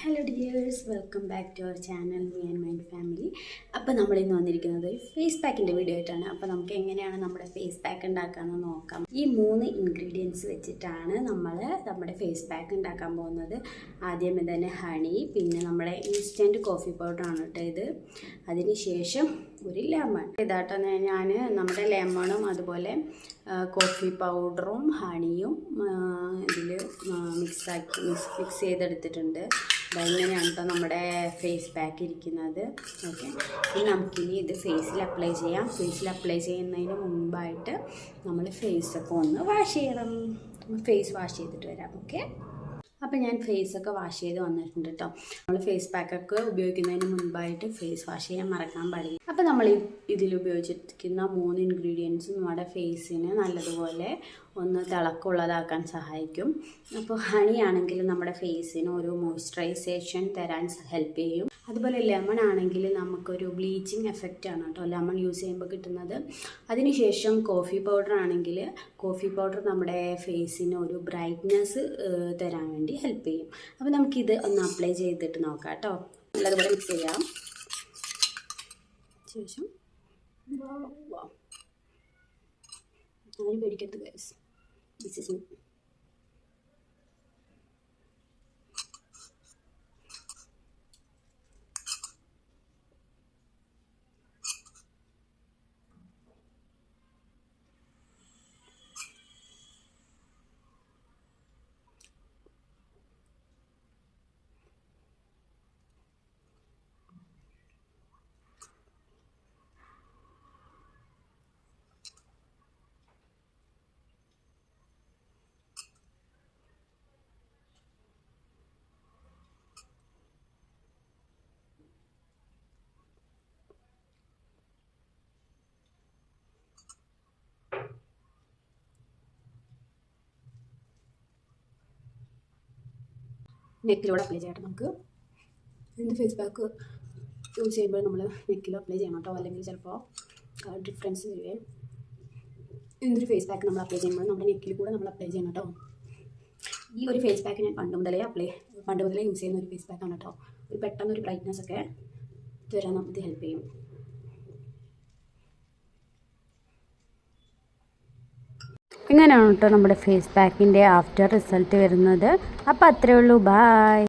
Hello dears, welcome back to our channel me and my family. അപ്പോൾ നമ്മളിന്ന് വന്നിരിക്കുന്നത് ഒരു ഫേസ് പാക്കിൻ്റെ വീഡിയോ ആയിട്ടാണ്. അപ്പോൾ നമുക്ക് എങ്ങനെയാണ് നമ്മുടെ ഫേസ് പാക്ക് ഉണ്ടാക്കാമെന്ന് നോക്കാം. ഈ 3 ഇൻഗ്രീഡിയൻസ് വെച്ചിട്ടാണ് നമ്മൾ നമ്മുടെ ഫേസ് പാക്ക് ഉണ്ടാക്കാൻ പോകുന്നത്. ആദ്യമേ തന്നെ ഹണി, പിന്നെ നമ്മുടെ ഇൻസ്റ്റൻറ്റ് കോഫി പൗഡറാണ് കേട്ടോ ഇത്. അതിന് ശേഷം ഒരു ലെമൺ. ഇതാട്ടോ ഞാൻ നമ്മുടെ ലെമണും അതുപോലെ കോഫി പൗഡറും ഹണിയും ഇതിൽ മിക്സ് ചെയ്തെടുത്തിട്ടുണ്ട്. ഇങ്ങനെയാണ് കേട്ടോ നമ്മുടെ ഫേസ് പാക്ക് ഇരിക്കുന്നത്. ഓക്കെ, ഇനി നമുക്കിനി ഇത് ഫേസിൽ അപ്ലൈ ചെയ്യാം. ഫേസിൽ അപ്ലൈ ചെയ്യുന്നതിന് മുമ്പായിട്ട് നമ്മൾ ഫേസൊക്കെ ഒന്ന് വാഷ് ചെയ്യണം. ഫേസ് വാഷ് ചെയ്തിട്ട് വരാം. ഓക്കെ, അപ്പോൾ ഞാൻ ഫേസൊക്കെ വാഷ് ചെയ്ത് വന്നിട്ടുണ്ട് കേട്ടോ. നമ്മൾ ഫേസ് പാക്കൊക്കെ ഉപയോഗിക്കുന്നതിന് മുൻപായിട്ട് ഫേസ് വാഷ് ചെയ്യാൻ മറക്കാൻ പാടില്ല. അപ്പോൾ നമ്മൾ ഇതിൽ ഉപയോഗിച്ചിരിക്കുന്ന 3 ഇൻഗ്രീഡിയൻസും നമ്മുടെ ഫേസിന് നല്ലതുപോലെ ഒന്ന് തിളക്കമുള്ളതാക്കാൻ സഹായിക്കും. അപ്പോൾ ഹണി ആണെങ്കിൽ നമ്മുടെ ഫേസിന് ഒരു മോയ്സ്ചറൈസേഷൻ തരാൻ ഹെൽപ്പ് ചെയ്യും. അതുപോലെ ലെമൺ ആണെങ്കിൽ നമുക്കൊരു ബ്ലീച്ചിങ് എഫക്റ്റാണ് കേട്ടോ ലെമൺ യൂസ് ചെയ്യുമ്പോൾ കിട്ടുന്നത്. അതിനുശേഷം കോഫി പൗഡർ ആണെങ്കിൽ കോഫി പൗഡർ നമ്മുടെ ഫേസിന് ഒരു ബ്രൈറ്റ്നെസ് തരാൻ വേണ്ടി ഹെൽപ്പ് ചെയ്യും. അപ്പോൾ നമുക്കിത് ഒന്ന് അപ്ലൈ ചെയ്തിട്ട് നോക്കാം കേട്ടോ. നല്ലതുപോലെ മിക്സ് ചെയ്യാം. ശേഷം ആരും പേടിക്കരുത് ഗൈസ്, ദിസ് ഈസ് മീ. നെക്കിലൂടെ അപ്ലൈ ചെയ്യട്ടെ. നമുക്ക് എന്ത് ഫേസ് പാക്ക് യൂസ് ചെയ്യുമ്പോൾ നമ്മൾ നെക്കിൽ അപ്ലൈ ചെയ്യണം കേട്ടോ, അല്ലെങ്കിൽ ചിലപ്പോൾ ഡിഫറൻസ് വരുവേ. എന്തൊരു ഫേസ് പാക്ക് നമ്മൾ അപ്ലൈ ചെയ്യുമ്പോൾ നമ്മുടെ നെക്കിൽ കൂടെ നമ്മൾ അപ്ലൈ ചെയ്യണം കേട്ടോ. ഈ ഒരു ഫേസ് പാക്ക് ഞാൻ പണ്ട് മുതലേ യൂസ് ചെയ്യുന്ന ഒരു ഫേസ് പാക്കാണ് കേട്ടോ. ഒരു പെട്ടെന്നൊരു ബ്രൈറ്റ്നസ് ഒക്കെ തരാൻ നമുക്ക് ഹെൽപ്പ് ചെയ്യും. ഇങ്ങനെയാണ് കേട്ടോ നമ്മുടെ ഫേസ് പാക്കിൻ്റെ ആഫ്റ്റർ റിസൾട്ട് വരുന്നത്. അപ്പോൾ അത്രയേ ഉള്ളൂ. ബൈ.